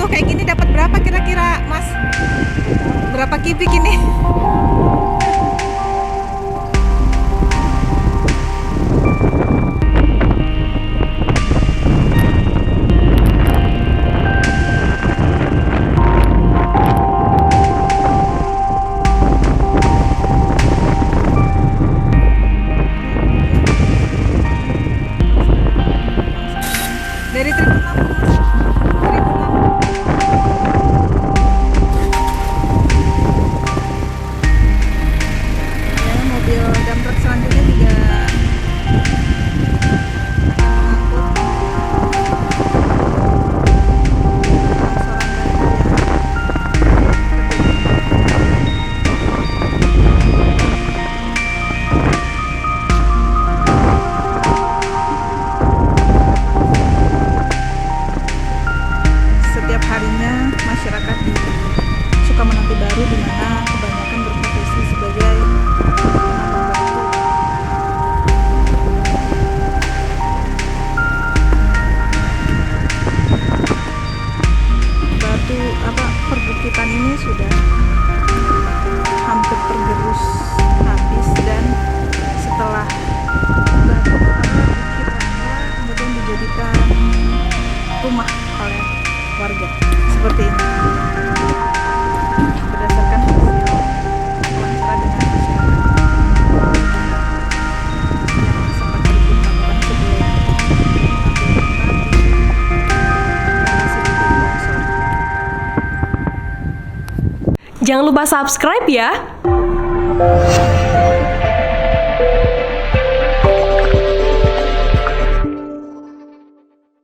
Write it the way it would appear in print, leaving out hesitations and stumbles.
utuh kayak gini dapat berapa kira-kira, Mas? Berapa kubik ini? Dari Tribun Lampung, Mas. Tribun Lampung. Ya, mobil dump truck selanjutnya juga mengangkut longsoran setiap harinya masyarakat di Sukamanati Baru, di mana kebanyakan berprofesi sebagai penambang batu. Perbukitan ini sudah hampir tergerus habis, dan setelah batu bukit raya kemudian dijadikan rumah oleh warga seperti ini, berdasarkan hasil wawancara dengan masyarakat yang sempat terjun melakukan sebelum masih terjadi longsor. Jangan lupa subscribe ya.